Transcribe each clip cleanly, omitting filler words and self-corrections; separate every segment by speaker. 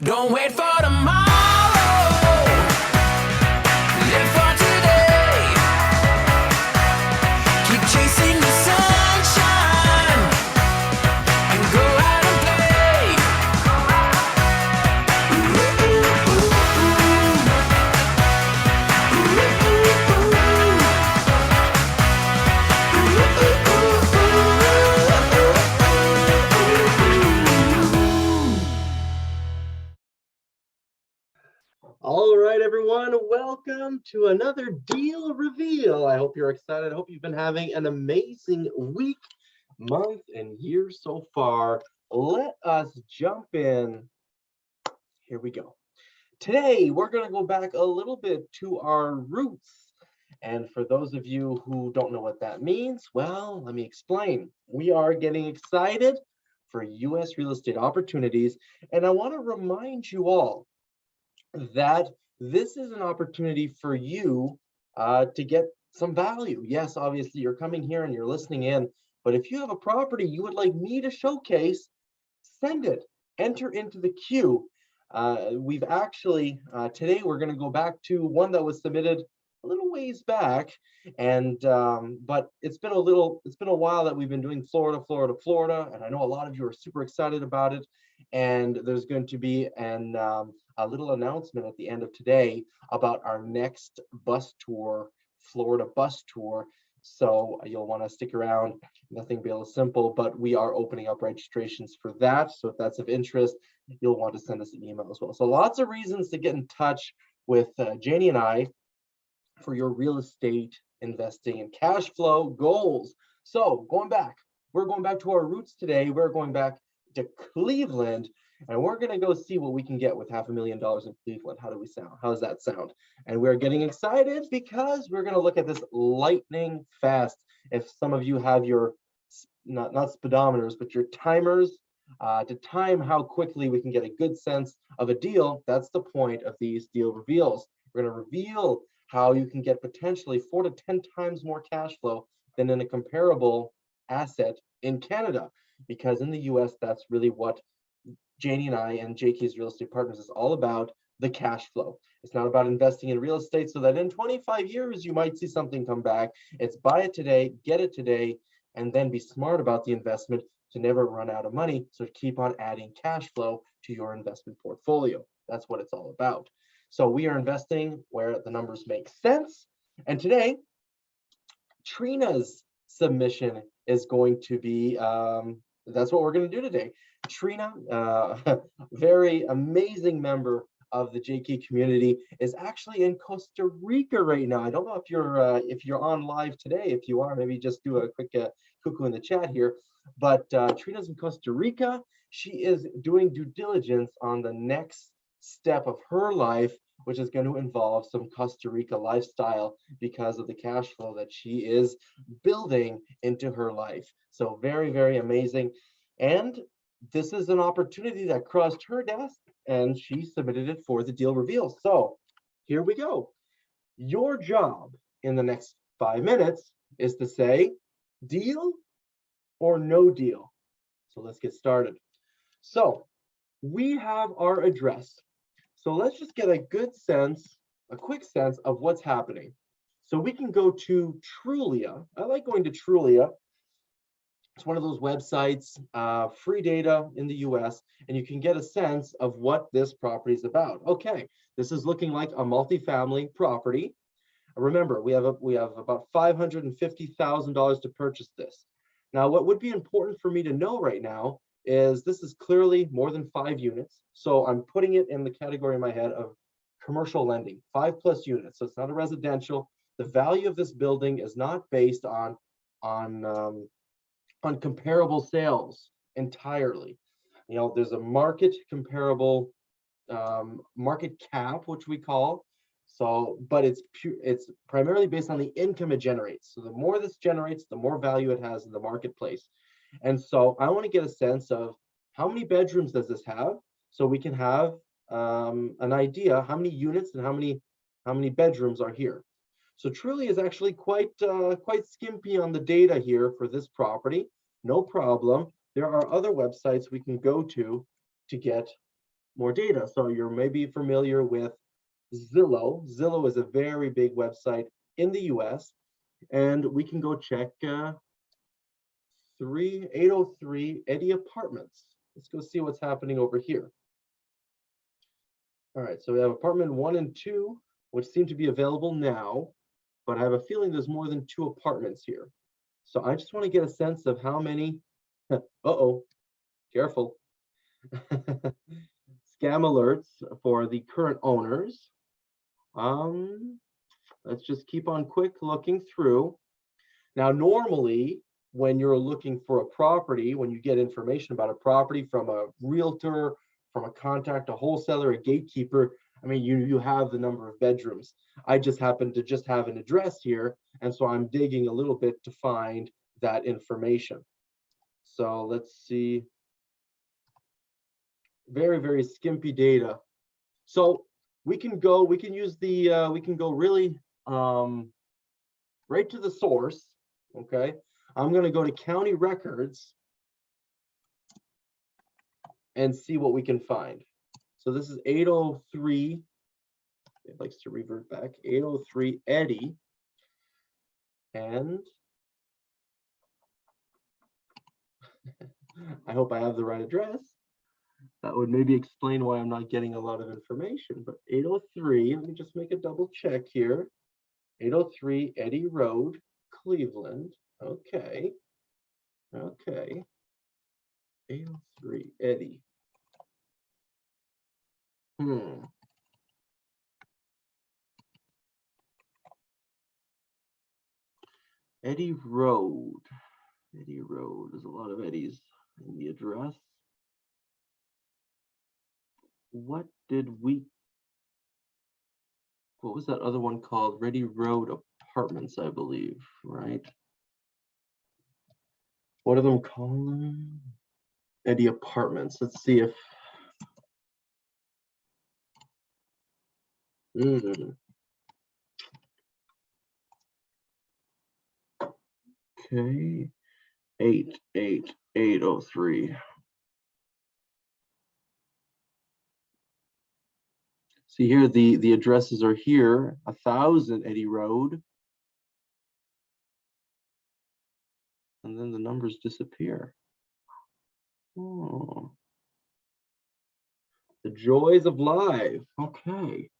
Speaker 1: Don't wait for tomorrow. Live for today. Keep chasing the sunshine and go out and play.
Speaker 2: All right, everyone, welcome to another deal reveal. I hope you're excited. I hope you've been having an amazing week, month, and year so far. Let us jump in. Here we go. Today, we're going to go back a little bit to our roots. And for those of you who don't know what that means, well, let me explain. We are getting excited for U.S. real estate opportunities, and I want to remind you all that this is an opportunity for you to get some value. Yes, obviously you're coming here and you're listening in, but if you have a property you would like me to showcase, send it, enter into the queue. We've actually, today we're gonna go back to one that was submitted a little ways back, and but it's been a while that we've been doing Florida, and I know a lot of you are super excited about it. And there's going to be a little announcement at the end of today about our next bus tour, Florida bus tour. So you'll want to stick around. Nothing real simple, but we are opening up registrations for that. So if that's of interest, you'll want to send us an email as well. So lots of reasons to get in touch with Janie and I for your real estate investing and cash flow goals. So we're going back to our roots today. We're going back to Cleveland, and we're going to go see what we can get with $500,000 in Cleveland. How do we sound? How does that sound? And we're getting excited because we're going to look at this lightning fast. If some of you have your not speedometers, but your timers to time how quickly we can get a good sense of a deal, that's the point of these deal reveals. We're going to reveal how you can get potentially 4 to 10 times more cash flow than in a comparable asset in Canada. Because in the US, that's really what Janie and I and JK's Real Estate Partners is all about, the cash flow. It's not about investing in real estate so that in 25 years, you might see something come back. It's buy it today, get it today, and then be smart about the investment to never run out of money. So keep on adding cash flow to your investment portfolio. That's what it's all about. So we are investing where the numbers make sense. And today, Trina's submission is going to be, that's what we're going to do today. Trina, very amazing member of the JK community, is actually in Costa Rica right now. I don't know if you're on live today. If you are, maybe just do a quick cuckoo in the chat here. But Trina's in Costa Rica. She is doing due diligence on the next step of her life, which is going to involve some Costa Rica lifestyle because of the cash flow that she is building into her life. So very, very amazing. And this is an opportunity that crossed her desk and she submitted it for the deal reveal. So here we go. Your job in the next 5 minutes is to say deal or no deal. So let's get started. So we have our address. So let's just get a quick sense of what's happening. So we can go to Trulia. I like going to Trulia. It's one of those websites, free data in the US, and you can get a sense of what this property is about. Okay, this is looking like a multifamily property. Remember, we have about $550,000 to purchase this. Now, what would be important for me to know right now is this is clearly more than 5 units. So I'm putting it in the category in my head of commercial lending, 5+ units. So it's not a residential. The value of this building is not based on comparable sales entirely. You know, there's a market comparable market cap, which we call. So, but it's primarily based on the income it generates. So the more this generates, the more value it has in the marketplace. And so I want to get a sense of how many bedrooms does this have, so we can have an idea how many units and how many bedrooms are here. So Truly is actually quite skimpy on the data here for this property. No problem. There are other websites we can go to get more data. So you're maybe familiar with Zillow. Zillow is a very big website in the US, and we can go check 803 Eddy Apartments. Let's go see what's happening over here. All right, so we have apartment 1 and 2, which seem to be available now, but I have a feeling there's more than 2 apartments here. So I just want to get a sense of how many, uh-oh, careful. Scam alerts for the current owners. Let's just keep on quick looking through. Now, normally, when you're looking for a property, when you get information about a property from a realtor, from a contact, a wholesaler, a gatekeeper, I mean, you have the number of bedrooms. I just happen to just have an address here, and so I'm digging a little bit to find that information. So let's see. Very, very skimpy data. So we can go really right to the source. Okay, I'm going to go to county records and see what we can find. So this is 803. It likes to revert back. 803 Eddy, and I hope I have the right address. That would maybe explain why I'm not getting a lot of information. But 803, let me just make a double check here. 803 Eddy Road, Cleveland. Okay. Okay. 803 Eddy. Eddy Road. Eddy Road. There's a lot of Eddies in the address. What was that other one called? Eddy Road Apartments, I believe, right? What are them calling? Eddy Apartments. Let's see if okay. 88803. See here, the addresses are here. 1000 Eddy Road. And then the numbers disappear. Oh. The joys of live. Okay.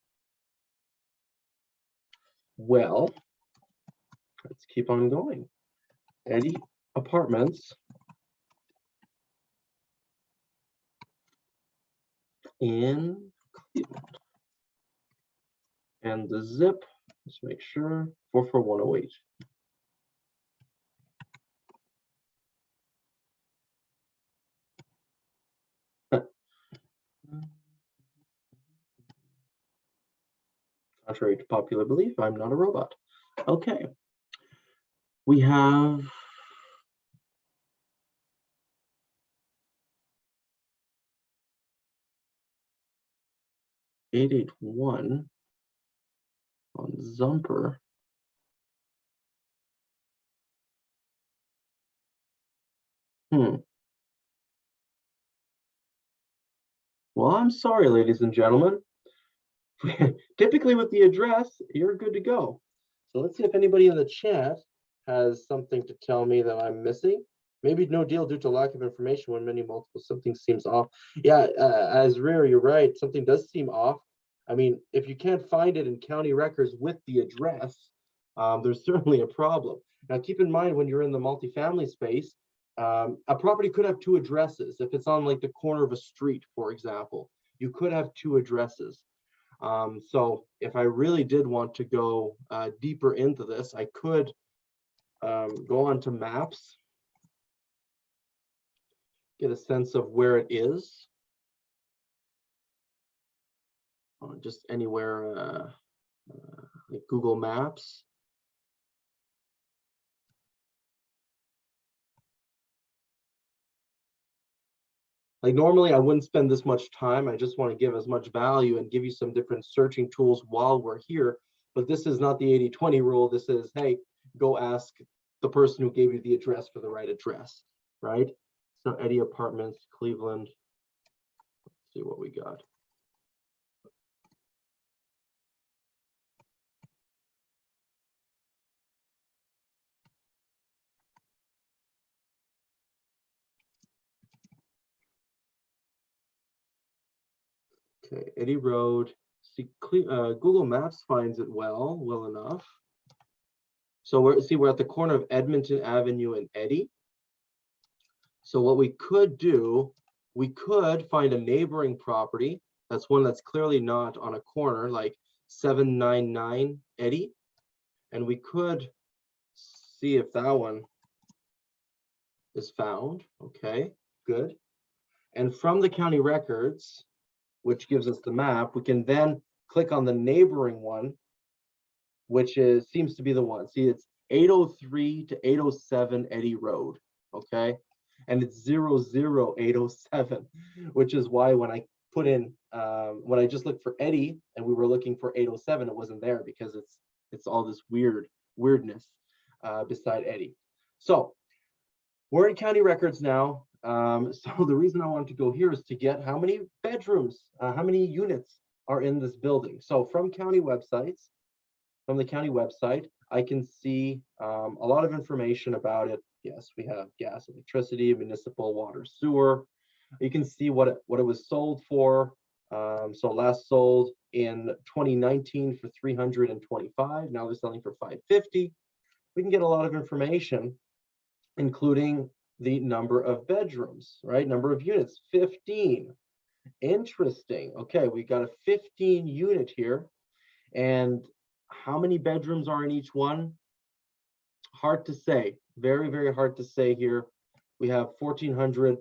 Speaker 2: Well, let's keep on going. Eddy Apartments in Cleveland. And the zip, let's make sure, 44108. Contrary to popular belief, I'm not a robot. Okay. We have $881 on Zumper. Well, I'm sorry, ladies and gentlemen. Typically with the address, you're good to go. So let's see if anybody in the chat has something to tell me that I'm missing. Maybe no deal due to lack of information when many multiple, something seems off. Yeah, as rare, you're right. Something does seem off. I mean, if you can't find it in county records with the address, there's certainly a problem. Now, keep in mind when you're in the multifamily space, a property could have 2 addresses. If it's on like the corner of a street, for example, you could have 2 addresses. So if I really did want to go deeper into this, I could go onto maps, get a sense of where it is. Just anywhere, like Google Maps. Like normally I wouldn't spend this much time. I just want to give as much value and give you some different searching tools while we're here. But this is not the 80-20 rule. This is, hey, go ask the person who gave you the address for the right address, right? So Eddy Apartments, Cleveland. Let's see what we got. Okay, Eddy Road. See, Google Maps finds it well enough. So we're at the corner of Edmonton Avenue and Eddy. So what we could do, we could find a neighboring property. That's one that's clearly not on a corner, like 799 Eddy. And we could see if that one is found. Okay, good. And from the county records, which gives us the map, we can then click on the neighboring one, which seems to be the one. See, it's 803 to 807 Eddy Road, okay? And it's 00807, which is why when I put in, when I just looked for Eddy and we were looking for 807, it wasn't there because it's all this weirdness beside Eddy. So we're in county records now. So the reason I wanted to go here is to get how many bedrooms, how many units are in this building. So from the county website, I can see a lot of information about it. Yes, we have gas, electricity, municipal water, sewer. You can see what it was sold for. So last sold in 2019 for 325. Now they're selling for 550. We can get a lot of information, including the number of bedrooms, right? Number of units, 15. Interesting. Okay, we got a 15 unit here. And how many bedrooms are in each one? Hard to say. Very, very hard to say here. We have 1,400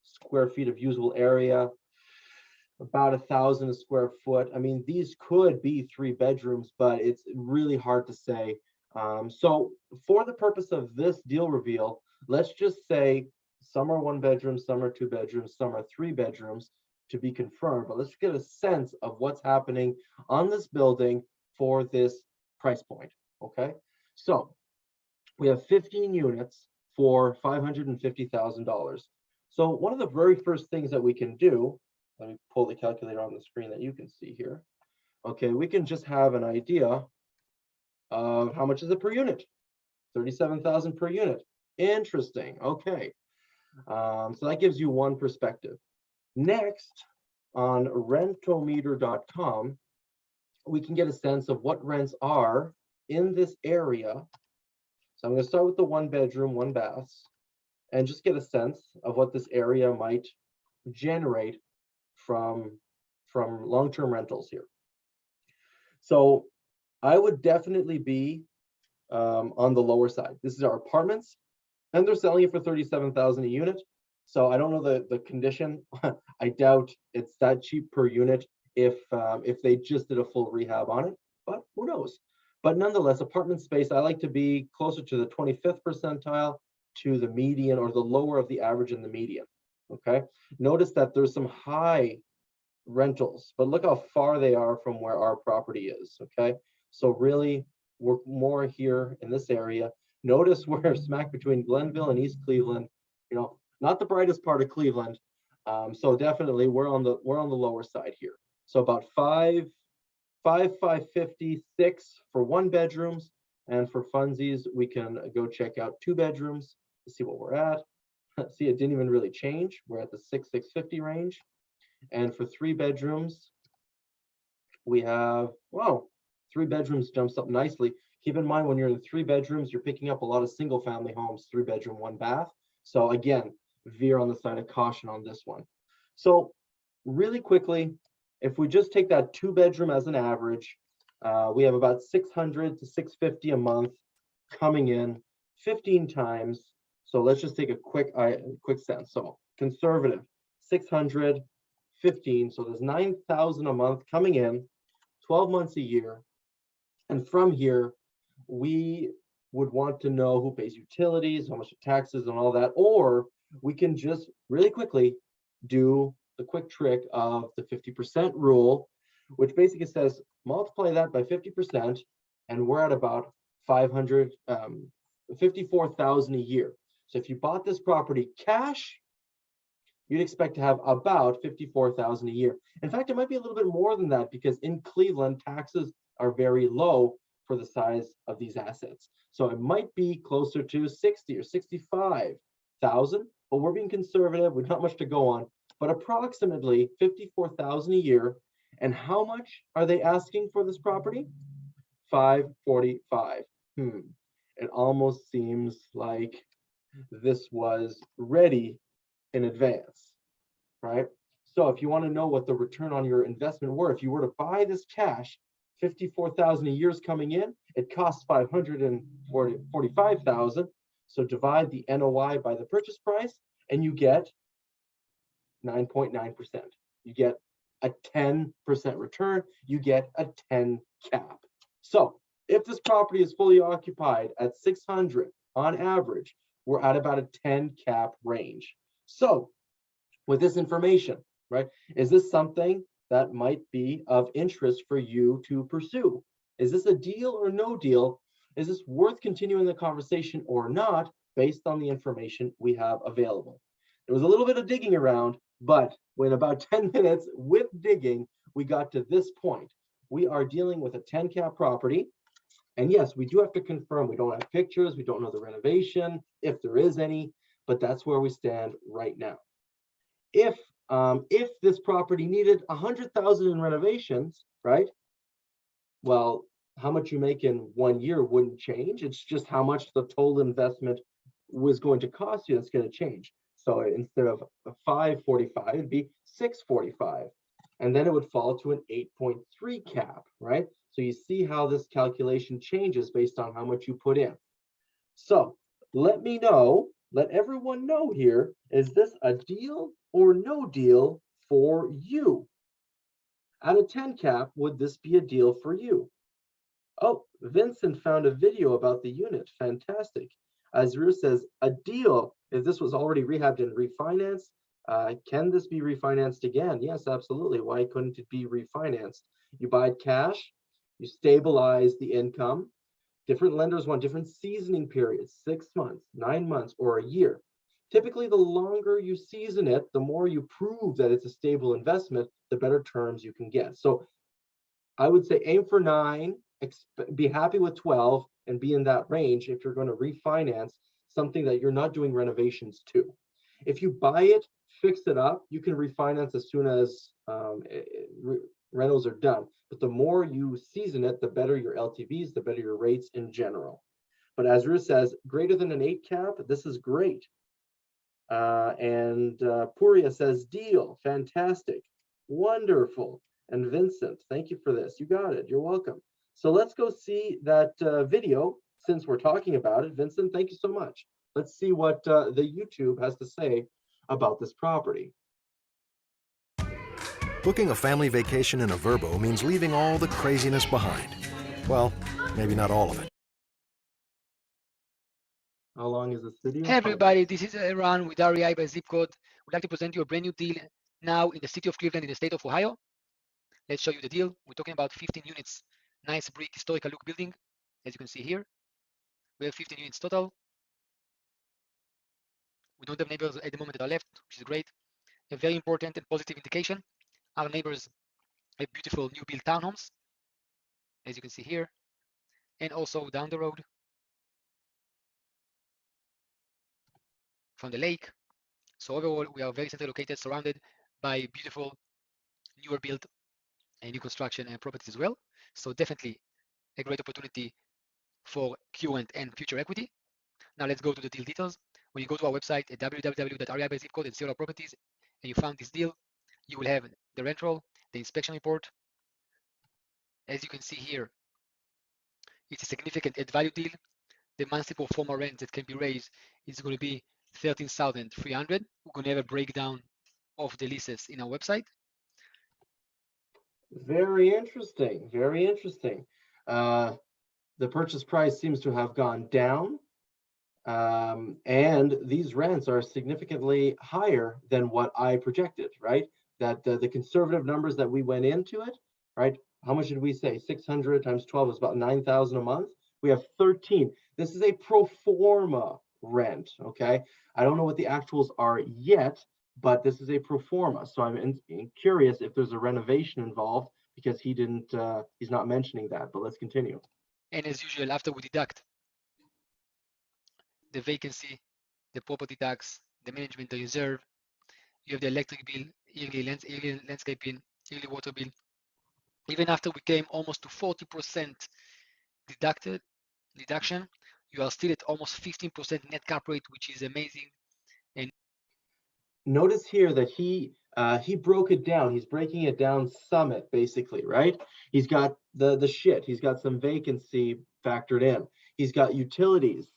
Speaker 2: square feet of usable area, about 1,000 a square foot. I mean, these could be 3 bedrooms, but it's really hard to say. So for the purpose of this deal reveal, let's just say some are 1 bedroom, some are 2 bedrooms, some are 3 bedrooms to be confirmed. But let's get a sense of what's happening on this building for this price point. Okay, so we have 15 units for $550,000. So one of the very first things that we can do, let me pull the calculator on the screen that you can see here. Okay, we can just have an idea of how much is it per unit. 37,000 per unit. Interesting. Okay. So that gives you one perspective. Next, on rentometer.com, we can get a sense of what rents are in this area. So I'm going to start with the 1 bedroom, 1 bath, and just get a sense of what this area might generate from long-term rentals here. So I would definitely be on the lower side. This is our apartments, and they're selling it for 37,000 a unit. So I don't know the condition. I doubt it's that cheap per unit if they just did a full rehab on it, but who knows? But nonetheless, apartment space, I like to be closer to the 25th percentile to the median, or the lower of the average and the median. Okay. Notice that there's some high rentals, but look how far they are from where our property is. Okay. So really, we're more here in this area. Notice we're smack between Glenville and East Cleveland, not the brightest part of Cleveland. So definitely we're on the lower side here. So about 556 for 1 bedrooms, and for funsies, we can go check out 2 bedrooms to see what we're at. See, it didn't even really change. We're at the 650 range. And for 3 bedrooms, we have, wow, 3 bedrooms jumps up nicely. Keep in mind, when you're in 3 bedrooms, you're picking up a lot of single family homes, 3 bedroom, 1 bath. So again, veer on the side of caution on this one. So really quickly, if we just take that 2 bedroom as an average, we have about 600 to 650 a month coming in 15 times. So let's just take a quick sense. So conservative, 600, 15. So there's 9,000 a month coming in, 12 months a year. And from here, we would want to know who pays utilities, how much taxes and all that, or we can just really quickly do the quick trick of the 50% rule, which basically says multiply that by 50%, and we're at about 54,000 a year. So if you bought this property cash, you'd expect to have about $54,000 a year. In fact, it might be a little bit more than that because in Cleveland, taxes are very low for the size of these assets. So it might be closer to 60 or 65,000, but we're being conservative. We've not much to go on, but approximately 54,000 a year. And how much are they asking for this property? 545. It almost seems like this was ready in advance, right? So if you want to know what the return on your investment were, if you were to buy this cash, 54,000 a year is coming in, it costs 545,000. So divide the NOI by the purchase price and you get 9.9%. You get a 10% return, you get a 10 cap. So if this property is fully occupied at 600 on average, we're at about a 10 cap range. So with this information, right, is this something that might be of interest for you to pursue? Is this a deal or no deal? Is this worth continuing the conversation or not based on the information we have available? There was a little bit of digging around, but when about 10 minutes with digging, we got to this point. We are dealing with a 10 cap property. And yes, we do have to confirm we don't have pictures, we don't know the renovation, if there is any, but that's where we stand right now. If this property needed 100,000 in renovations, right? Well, how much you make in 1 year wouldn't change. It's just how much the total investment was going to cost you that's going to change. So instead of 545, it'd be 645. And then it would fall to an 8.3 cap, right? So you see how this calculation changes based on how much you put in. So let me know, let everyone know here, is this a deal or no deal for you? At a 10 cap, would this be a deal for you? Oh, Vincent found a video about the unit. Fantastic. Azur says, a deal, if this was already rehabbed and refinanced, can this be refinanced again? Yes, absolutely. Why couldn't it be refinanced? You buy it cash, you stabilize the income. Different lenders want different seasoning periods, 6 months, 9 months, or a year. Typically, the longer you season it, the more you prove that it's a stable investment, the better terms you can get. So I would say aim for 9, be happy with 12, and be in that range if you're going to refinance something that you're not doing renovations to. If you buy it, fix it up, you can refinance as soon as rentals are done. But the more you season it, the better your LTVs, the better your rates in general. But as Ruth says, greater than an 8 cap, this is great. And Puria says, deal, fantastic, wonderful. And Vincent, thank you for this. You got it. You're welcome. So let's go see that video since we're talking about it. Vincent, thank you so much. Let's see what the YouTube has to say about this property.
Speaker 3: Booking a family vacation in a Vrbo means leaving all the craziness behind. Well, maybe not all of it.
Speaker 2: How long is this video?
Speaker 4: Hey everybody, this is Eran with REI by Zip Code. We'd like to present you a brand new deal now in the city of Cleveland in the state of Ohio. Let's show you the deal. We're talking about 15 units, nice brick historical look building. As you can see here, we have 15 units total. We don't have neighbors at the moment that are left, which is great. A very important and positive indication. Our neighbors have beautiful new built townhomes, as you can see here, and also down the road from the lake. So overall, we are very centrally located, surrounded by beautiful newer built and new construction and properties as well. So definitely a great opportunity for current and future equity. Now let's go to the deal details. When you go to our website at www.reibyzipcode and Zillow Properties and you found this deal, you will have the rent roll, the inspection report. As you can see here, it's a significant add value deal. The monthly pro forma rent that can be raised is going to be $13,300. We're going to have a breakdown of the leases in our website.
Speaker 2: Very interesting. Very interesting. The purchase price seems to have gone down. And these rents are significantly higher than what I projected, right? That the conservative numbers that we went into it, right? How much did we say? 600 times 12 is about 9,000 a month. We have 13. This is a pro forma rent, okay? I don't know what the actuals are yet, but this is a pro forma. So I'm curious if there's a renovation involved because he's not mentioning that, but let's continue.
Speaker 4: And as usual, after we deduct the vacancy, the property tax, the management, the reserve, you have the electric bill, yearly landscaping, yearly water bill. Even after we came almost to 40% deduction, you are still at almost 15% net cap rate, which is amazing. And
Speaker 2: notice here that he broke it down. He's breaking it down summit basically, right? He's got the shit. He's got some vacancy factored in. He's got utilities,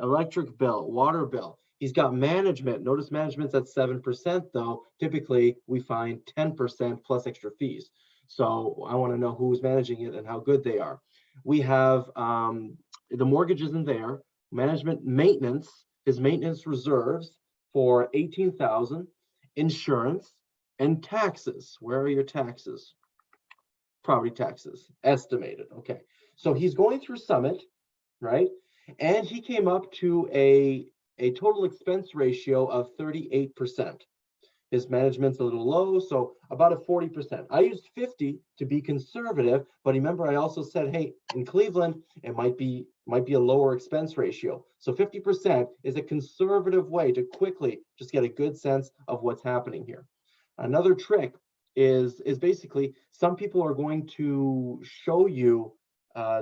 Speaker 2: electric bill, water bill. He's got management. Notice management's at 7% though. Typically we find 10% plus extra fees. So I want to know who's managing it and how good they are. We have the mortgage isn't there. Management maintenance, his maintenance reserves for 18,000, insurance, and taxes. Where are your taxes? Property taxes, estimated. Okay. So he's going through Summit, right? And he came up to a total expense ratio of 38%. His management's a little low, so about a 40%. I used 50 to be conservative, but remember I also said, hey, in Cleveland, it might be a lower expense ratio. So 50% is a conservative way to quickly just get a good sense of what's happening here. Another trick is basically some people are going to show you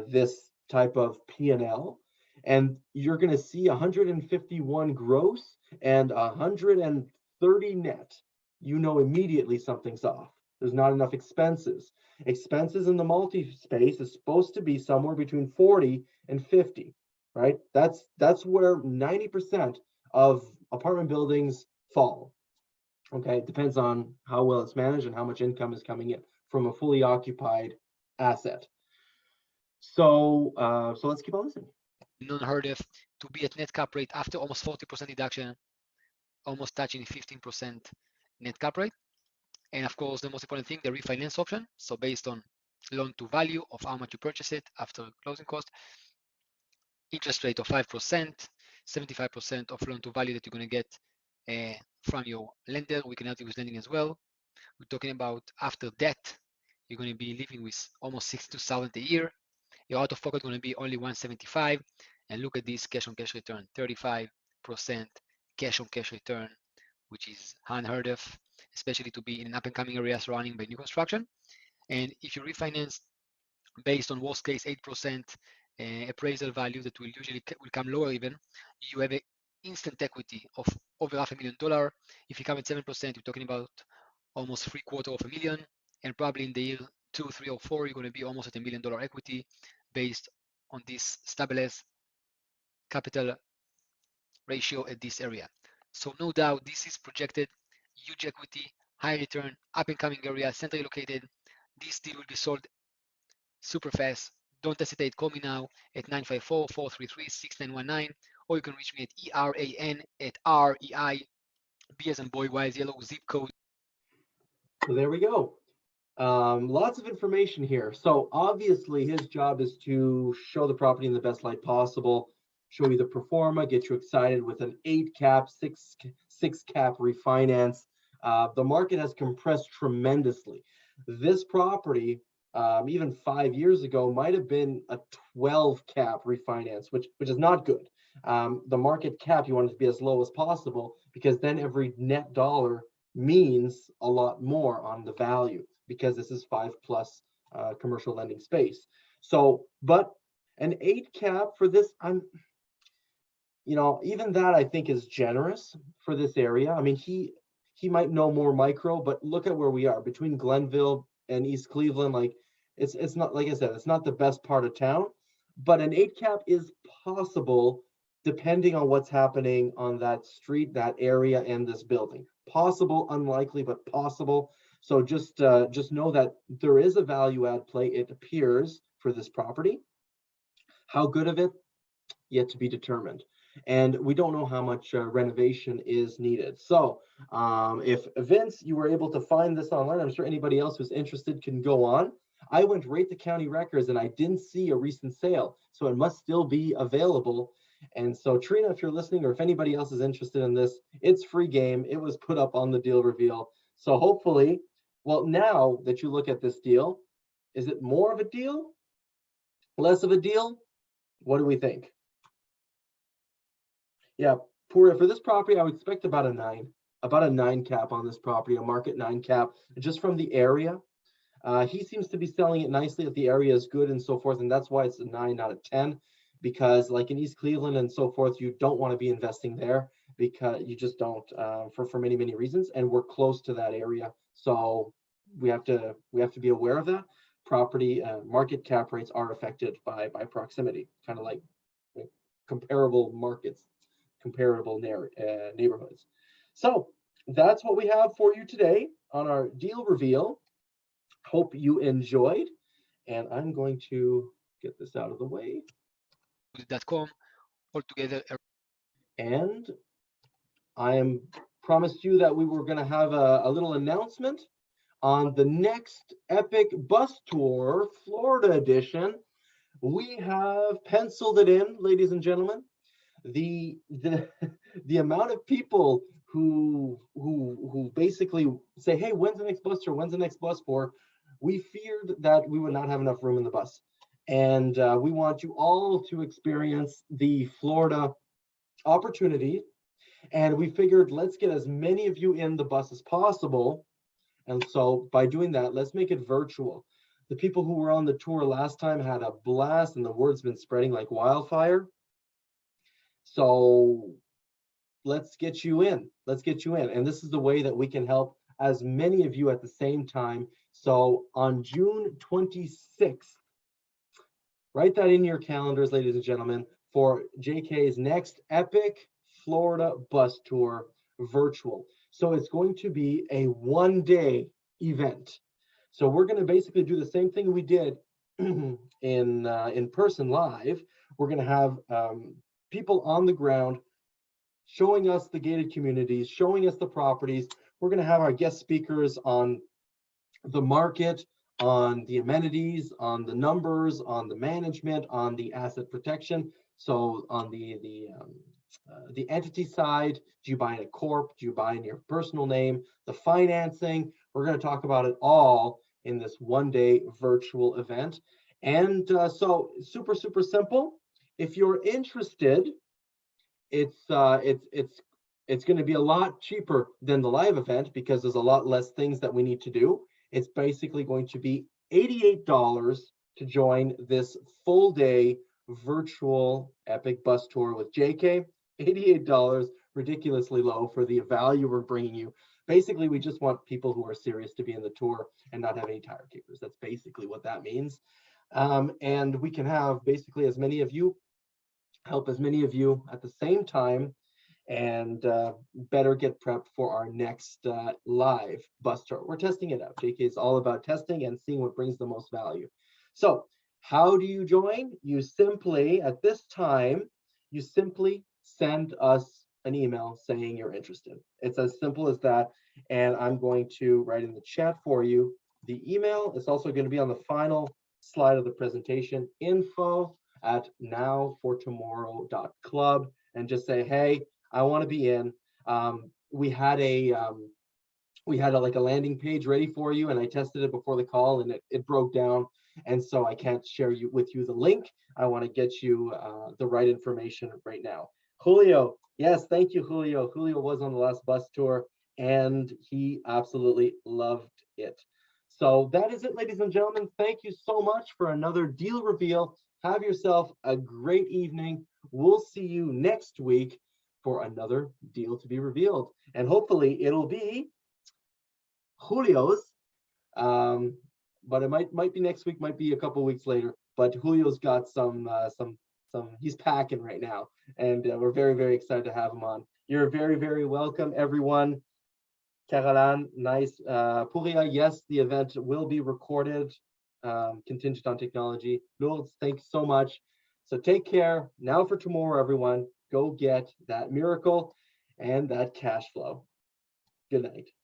Speaker 2: this type of P&L, and you're going to see 151 gross and 130 net. You know immediately something's off. There's not enough expenses. Expenses in the multi-space is supposed to be somewhere between 40 and 50, right? That's where 90% of apartment buildings fall. Okay, it depends on how well it's managed and how much income is coming in from a fully occupied asset. So let's keep on listening.
Speaker 4: unheard of to be at net cap rate after almost 40% deduction, almost touching 15% net cap rate. And of course, the most important thing, the refinance option. So based on loan to value of how much you purchase it after closing cost, interest rate of 5%, 75% of loan to value that you're going to get from your lender. We can help you with lending as well. We're talking about after debt, you're going to be living with almost 62,000 a year. Your out of pocket going to be only 175. And look at this cash on cash return, 35% cash on cash return, which is unheard of, especially to be in an up and coming area surrounding by new construction. And if you refinance based on worst case 8% appraisal value that will usually come lower even, you have an instant equity of over $500,000. If you come at 7%, you're talking about almost $750,000, and probably in the year 2, 3, or 4, you're going to be almost at $1 million equity based on this stabilized capital ratio at this area. So no doubt this is projected huge equity, high return, up and coming area, centrally located. This deal will be sold super fast. Don't hesitate, call me now at 954-433-6919, or you can reach me at ERAN@REI, B as in boy, Y as yellow, zip code.
Speaker 2: So there we go. Lots of information here. So obviously his job is to show the property in the best light possible, show you the pro forma, get you excited with an 8 cap, 6 cap refinance. The market has compressed tremendously. This property, even 5 years ago, might have been a 12 cap refinance, which is not good. The market cap, you want it to be as low as possible, because then every net dollar means a lot more on the value, because this is 5+ commercial lending space. So, but an 8 cap for this, even that I think is generous for this area. I mean, he might know more micro, but look at where we are between Glenville and East Cleveland. Like it's not, like I said, it's not the best part of town, but an 8 cap is possible depending on what's happening on that street, that area, and this building. Possible, unlikely, but possible. So just know that there is a value add play, it appears, for this property. How good of it, yet to be determined. And we don't know how much renovation is needed. So if Vince, you were able to find this online, I'm sure anybody else who's interested can go on. I went right to county records and I didn't see a recent sale, so it must still be available. And so Trina, if you're listening, or if anybody else is interested in this, it's free game. It was put up on the deal reveal. So hopefully, well, now that you look at this deal, is it more of a deal? Less of a deal? What do we think? Yeah, for this property, I would expect about a 9 cap on this property, a market 9 cap, just from the area. He seems to be selling it nicely if the area is good and so forth, and that's why it's a 9, not a 10, because like in East Cleveland and so forth, you don't want to be investing there because you just don't, for many, many reasons, and we're close to that area. So we have to be aware of that. Property market cap rates are affected by proximity, kind of like comparable markets, comparable neighborhoods. So that's what we have for you today on our deal reveal. Hope you enjoyed, and I'm going to get this out of the way.
Speaker 4: .com altogether.
Speaker 2: And I am promised you that we were going to have a little announcement on the next Epic Bus Tour Florida edition. We have penciled it in, ladies and gentlemen. The amount of people who basically say, hey, when's the next bus tour? When's the next bus tour? We feared that we would not have enough room in the bus. And we want you all to experience the Florida opportunity. And we figured, let's get as many of you in the bus as possible. And so by doing that, let's make it virtual. The people who were on the tour last time had a blast, and the word's been spreading like wildfire. So let's get you in. Let's get you in. And this is the way that we can help as many of you at the same time. So on June 26th, write that in your calendars, ladies and gentlemen, for JK's next Epic Florida Bus Tour virtual. So it's going to be a one-day event. So we're going to basically do the same thing we did in person live. We're going to have people on the ground showing us the gated communities, showing us the properties. We're going to have our guest speakers on the market, on the amenities, on the numbers, on the management, on the asset protection. So on the entity side, do you buy in a corp? Do you buy in your personal name? The financing, we're going to talk about it all in this one-day virtual event. And so super, super simple. If you're interested, it's going to be a lot cheaper than the live event because there's a lot less things that we need to do. It's basically going to be $88 to join this full day virtual Epic Bus Tour with JK. $88, ridiculously low for the value we're bringing you. Basically, we just want people who are serious to be in the tour and not have any tire kickers. That's basically what that means. And we can have basically as many of you, help as many of you at the same time, and better get prepped for our next live bus tour. We're testing it out. JK is all about testing and seeing what brings the most value. So how do you join? You simply, at this time, you simply send us an email saying you're interested. It's as simple as that. And I'm going to write in the chat for you the email. It's also going to be on the final slide of the presentation, info@nowfortomorrow.club, and just say, hey, I want to be in. We had like a landing page ready for you, and I tested it before the call, and it broke down, and so I can't share with you the link. I want to get you the right information right now. Julio, yes, thank you, Julio. Julio was on the last bus tour, and he absolutely loved it. So that is it, ladies and gentlemen. Thank you so much for another deal reveal. Have yourself a great evening. We'll see you next week for another deal to be revealed. And hopefully it'll be Julio's, but it might be next week, might be a couple weeks later. But Julio's got some he's packing right now, and we're very, very excited to have him on. You're very, very welcome, everyone. Caroline, nice. Puria, yes, the event will be recorded, contingent on technology. Lourdes, thanks so much. So take care. Now for tomorrow, everyone. Go get that miracle and that cash flow. Good night.